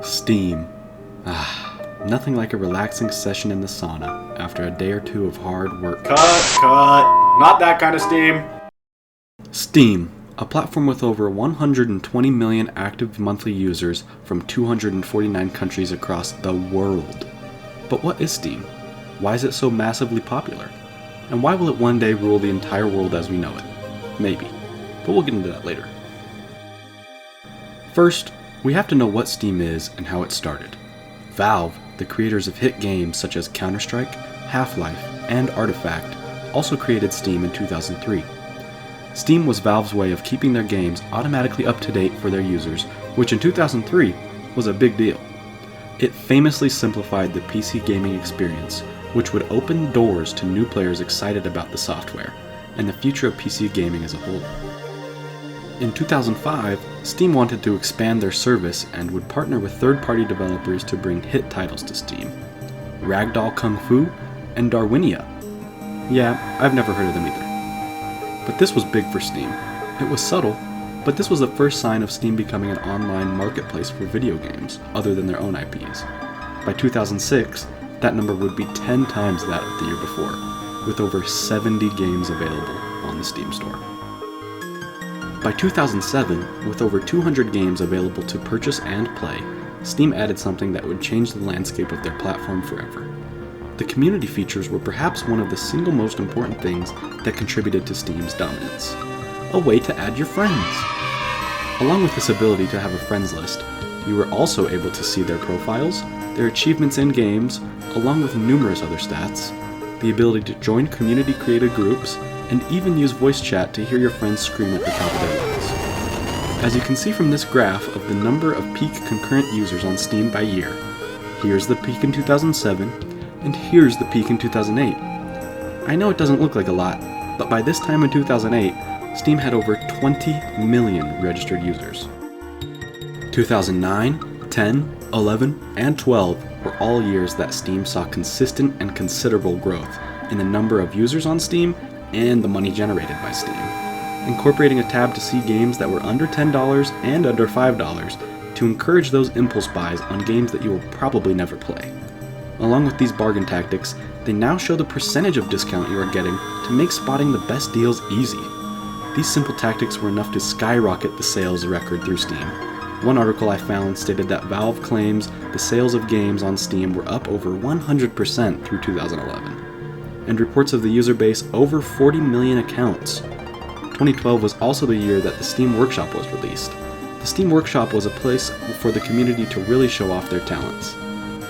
Steam. Nothing like a relaxing session in the sauna after a day or two of hard work. Cut. Not that kind of Steam. Steam, a platform with over 120 million active monthly users from 249 countries across the world. But what is Steam? Why is it so massively popular? And why will it one day rule the entire world as we know it? Maybe. But we'll get into that later. First, we have to know what Steam is and how it started. Valve, the creators of hit games such as Counter-Strike, Half-Life, and Artifact, also created Steam in 2003. Steam was Valve's way of keeping their games automatically up to date for their users, which in 2003 was a big deal. It famously simplified the PC gaming experience, which would open doors to new players excited about the software, and the future of PC gaming as a whole. In 2005, Steam wanted to expand their service and would partner with third-party developers to bring hit titles to Steam. Ragdoll Kung Fu and Darwinia. Yeah, I've never heard of them either. But this was big for Steam. It was subtle, but this was the first sign of Steam becoming an online marketplace for video games, other than their own IPs. By 2006, that number would be 10 times that of the year before, with over 70 games available on the Steam store. By 2007, with over 200 games available to purchase and play, Steam added something that would change the landscape of their platform forever. The community features were perhaps one of the single most important things that contributed to Steam's dominance. A way to add your friends. Along with this ability to have a friends list, you were also able to see their profiles, their achievements in games, along with numerous other stats, the ability to join community-created groups, and even use voice chat to hear your friends scream at the top of their lungs. As you can see from this graph of the number of peak concurrent users on Steam by year, here's the peak in 2007, and here's the peak in 2008. I know it doesn't look like a lot, but by this time in 2008, Steam had over 20 million registered users. 2009, 10, 11, and 12 were all years that Steam saw consistent and considerable growth in the number of users on Steam and the money generated by Steam, incorporating a tab to see games that were under $10 and under $5 to encourage those impulse buys on games that you will probably never play. Along with these bargain tactics, they now show the percentage of discount you are getting to make spotting the best deals easy. These simple tactics were enough to skyrocket the sales record through Steam. One article I found stated that Valve claims the sales of games on Steam were up over 100% through 2011. And reports of the user base over 40 million accounts. 2012 was also the year that the Steam Workshop was released. The Steam Workshop was a place for the community to really show off their talents.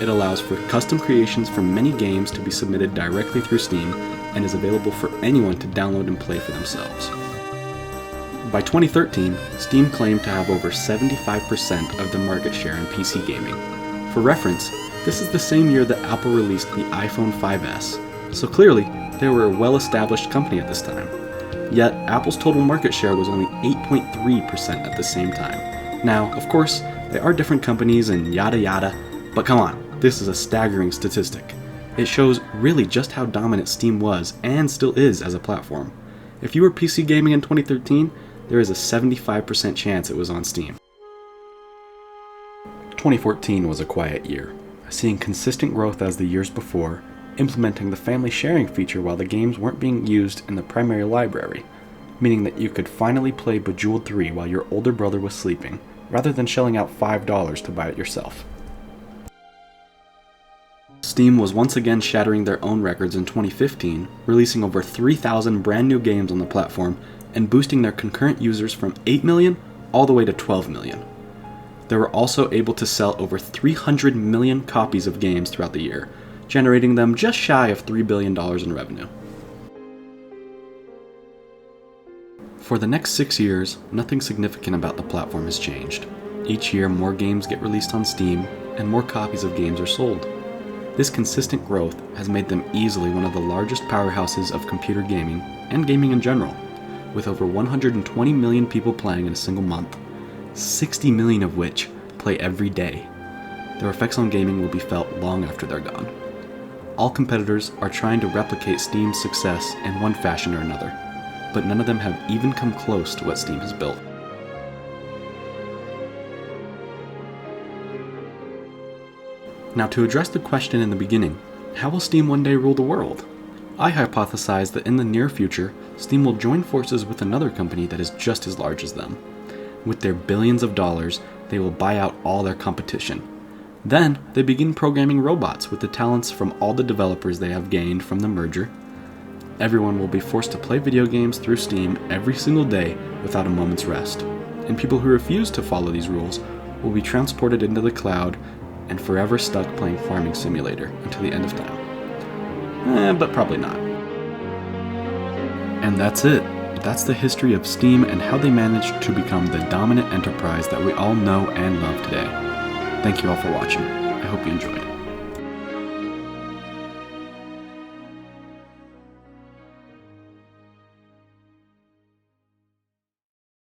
It allows for custom creations from many games to be submitted directly through Steam and is available for anyone to download and play for themselves. By 2013, Steam claimed to have over 75% of the market share in PC gaming. For reference, this is the same year that Apple released the iPhone 5S. So clearly, they were a well-established company at this time. Yet, Apple's total market share was only 8.3% at the same time. Now, of course, they are different companies and yada yada, but come on, this is a staggering statistic. It shows really just how dominant Steam was and still is as a platform. If you were PC gaming in 2013, there is a 75% chance it was on Steam. 2014 was a quiet year, seeing consistent growth as the years before, implementing the family sharing feature while the games weren't being used in the primary library, meaning that you could finally play Bejeweled 3 while your older brother was sleeping, rather than shelling out $5 to buy it yourself. Steam was once again shattering their own records in 2015, releasing over 3,000 brand new games on the platform and boosting their concurrent users from 8 million all the way to 12 million. They were also able to sell over 300 million copies of games throughout the year, generating them just shy of $3 billion in revenue. For the next 6 years, nothing significant about the platform has changed. Each year, more games get released on Steam, and more copies of games are sold. This consistent growth has made them easily one of the largest powerhouses of computer gaming, and gaming in general, with over 120 million people playing in a single month, 60 million of which play every day. Their effects on gaming will be felt long after they're gone. All competitors are trying to replicate Steam's success in one fashion or another, but none of them have even come close to what Steam has built. Now, to address the question in the beginning, how will Steam one day rule the world? I hypothesize that in the near future, Steam will join forces with another company that is just as large as them. With their billions of dollars, they will buy out all their competition. Then, they begin programming robots with the talents from all the developers they have gained from the merger. Everyone will be forced to play video games through Steam every single day without a moment's rest. And people who refuse to follow these rules will be transported into the cloud and forever stuck playing Farming Simulator until the end of time. But probably not. And that's it. That's the history of Steam and how they managed to become the dominant enterprise that we all know and love today. Thank you all for watching. I hope you enjoyed.